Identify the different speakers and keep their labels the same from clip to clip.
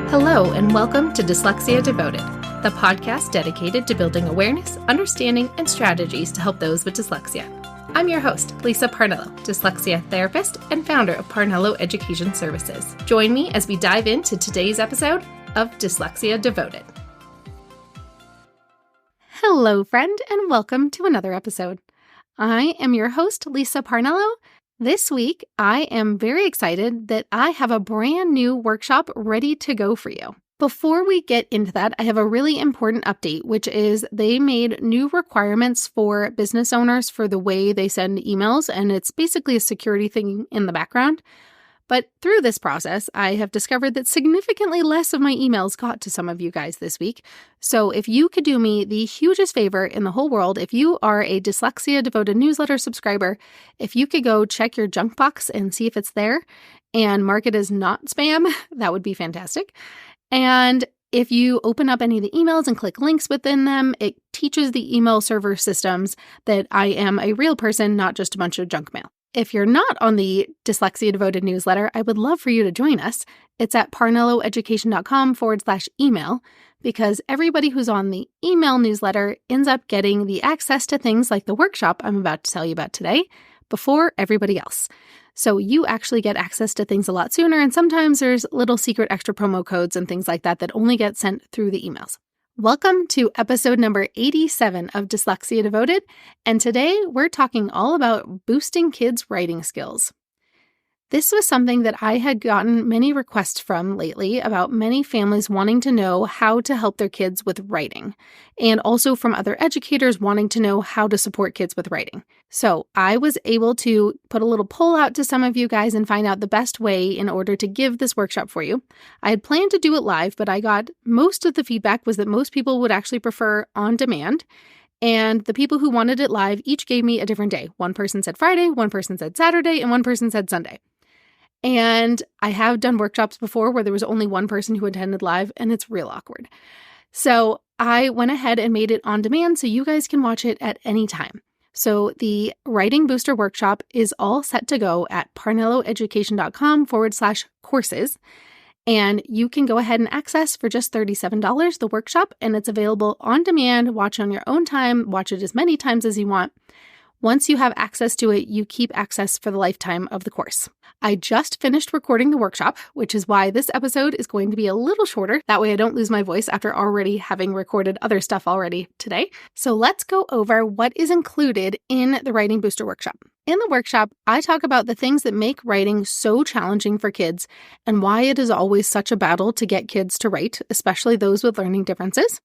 Speaker 1: Hello, and welcome to Dyslexia Devoted, the podcast dedicated to building awareness, understanding, and strategies to help those with dyslexia. I'm your host, Lisa Parnello, dyslexia therapist and founder of Parnello Education Services. Join me as we dive into today's episode of Dyslexia Devoted. Hello, friend, and welcome to another episode. I am your host, Lisa Parnello. This week, I am very excited that I have a brand new workshop ready to go for you. Before we get into that, I have a really important update, which is they made new requirements for business owners for the way they send emails, and it's basically a security thing in the background. But through this process, I have discovered that significantly less of my emails got to some of you guys this week. So if you could do me the hugest favor in the whole world, if you are a Dyslexia Devoted newsletter subscriber, if you could go check your junk box and see if it's there and mark it as not spam, that would be fantastic. And if you open up any of the emails and click links within them, it teaches the email server systems that I am a real person, not just a bunch of junk mail. If you're not on the Dyslexia Devoted newsletter, I would love for you to join us. It's at parnelloeducation.com/email, because everybody who's on the email newsletter ends up getting the access to things like the workshop I'm about to tell you about today before everybody else. So you actually get access to things a lot sooner, and sometimes there's little secret extra promo codes and things like that that only get sent through the emails. Welcome to episode number 87 of Dyslexia Devoted, and today we're talking all about boosting kids' writing skills. This was something that I had gotten many requests from lately about many families wanting to know how to help their kids with writing, and also from other educators wanting to know how to support kids with writing. So I was able to put a little poll out to some of you guys and find out the best way in order to give this workshop for you. I had planned to do it live, but I got most of the feedback was that most people would actually prefer on demand. And the people who wanted it live each gave me a different day. One person said Friday, one person said Saturday, and one person said Sunday. And I have done workshops before where there was only one person who attended live, and it's real awkward. So I went ahead and made it on demand so you guys can watch it at any time. So the Writing Booster Workshop is all set to go at parnelloeducation.com/courses. And you can go ahead and access for just $37 the workshop, and it's available on demand. Watch on your own time, watch it as many times as you want. Once you have access to it, you keep access for the lifetime of the course. I just finished recording the workshop, which is why this episode is going to be a little shorter. That way I don't lose my voice after already having recorded other stuff already today. So let's go over what is included in the Writing Booster Workshop. In the workshop, I talk about the things that make writing so challenging for kids and why it is always such a battle to get kids to write, especially those with learning differences.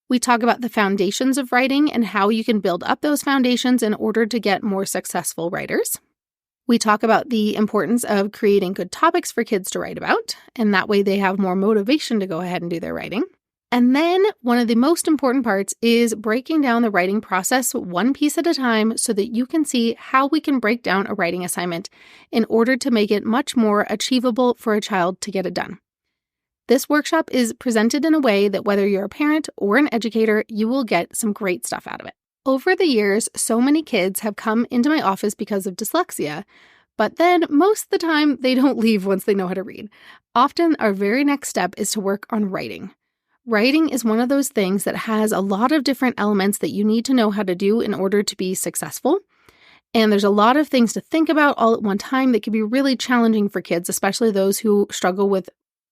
Speaker 1: We talk about the foundations of writing and how you can build up those foundations in order to get more successful writers. We talk about the importance of creating good topics for kids to write about, and that way they have more motivation to go ahead and do their writing. And then one of the most important parts is breaking down the writing process one piece at a time so that you can see how we can break down a writing assignment in order to make it much more achievable for a child to get it done. This workshop is presented in a way that whether you're a parent or an educator, you will get some great stuff out of it. Over the years, so many kids have come into my office because of dyslexia, but then most of the time they don't leave once they know how to read. Often our very next step is to work on writing. Writing is one of those things that has a lot of different elements that you need to know how to do in order to be successful. And there's a lot of things to think about all at one time that can be really challenging for kids, especially those who struggle with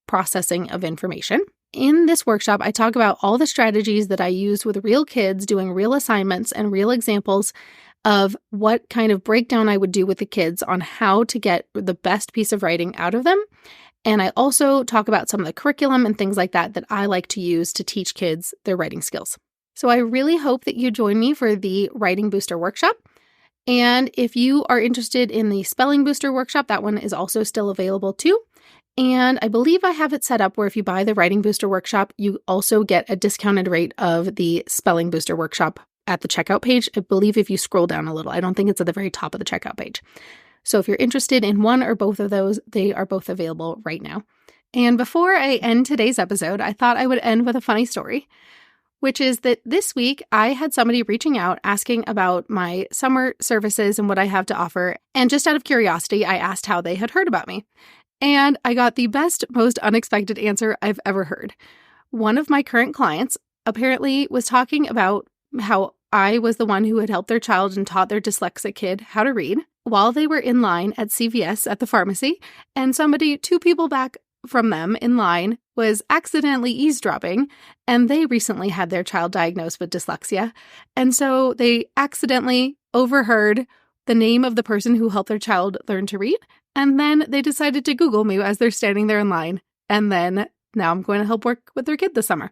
Speaker 1: processing of information. In this workshop, I talk about all the strategies that I use with real kids doing real assignments and real examples of what kind of breakdown I would do with the kids on how to get the best piece of writing out of them. And I also talk about some of the curriculum and things like that that I like to use to teach kids their writing skills. So I really hope that you join me for the Writing Booster Workshop. And if you are interested in the Spelling Booster Workshop, that one is also still available too. And I believe I have it set up where if you buy the Writing Booster Workshop, you also get a discounted rate of the Spelling Booster Workshop at the checkout page. I believe if you scroll down a little, I don't think it's at the very top of the checkout page. So if you're interested in one or both of those, they are both available right now. And before I end today's episode, I thought I would end with a funny story, which is that this week I had somebody reaching out asking about my summer services and what I have to offer. And just out of curiosity, I asked how they had heard about me. And I got the best, most unexpected answer I've ever heard. One of my current clients apparently was talking about how I was the one who had helped their child and taught their dyslexic kid how to read while they were in line at CVS at the pharmacy, and two people back from them in line was accidentally eavesdropping, and they recently had their child diagnosed with dyslexia, and so they accidentally overheard the name of the person who helped their child learn to read, and then they decided to Google me as they're standing there in line, and then now I'm going to help work with their kid this summer.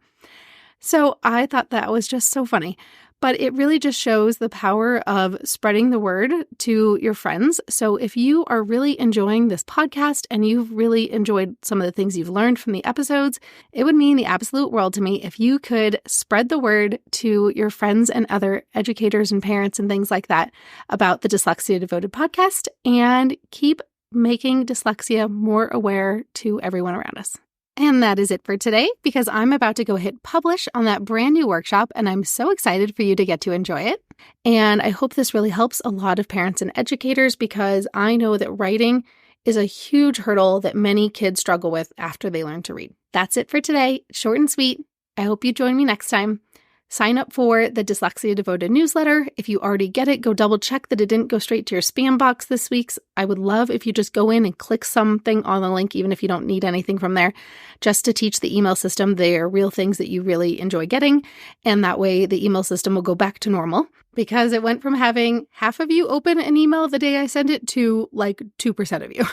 Speaker 1: So I thought that was just so funny. But it really just shows the power of spreading the word to your friends. So if you are really enjoying this podcast and you've really enjoyed some of the things you've learned from the episodes, it would mean the absolute world to me if you could spread the word to your friends and other educators and parents and things like that about the Dyslexia Devoted podcast and keep making dyslexia more aware to everyone around us. And that is it for today, because I'm about to go hit publish on that brand new workshop, and I'm so excited for you to get to enjoy it. And I hope this really helps a lot of parents and educators, because I know that writing is a huge hurdle that many kids struggle with after they learn to read. That's it for today. Short and sweet. I hope you join me next time. Sign up for the Dyslexia Devoted newsletter. If you already get it, go double check that it didn't go straight to your spam box this week. I would love if you just go in and click something on the link, even if you don't need anything from there, just to teach the email system they are real things that you really enjoy getting. And that way the email system will go back to normal, because it went from having half of you open an email the day I send it to like 2% of you.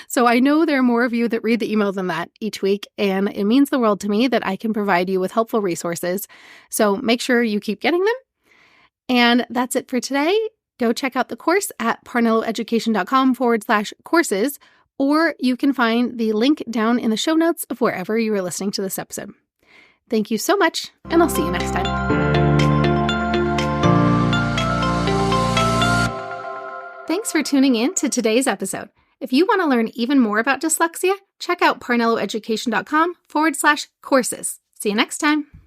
Speaker 1: So I know there are more of you that read the email than that each week, and it means the world to me that I can provide you with helpful resources. So make sure you keep getting them. And that's it for today. Go check out the course at parnelloeducation.com/courses, or you can find the link down in the show notes of wherever you are listening to this episode. Thank you so much, and I'll see you next time. Thanks for tuning in to today's episode. If you want to learn even more about dyslexia, check out parnelloeducation.com/courses. See you next time.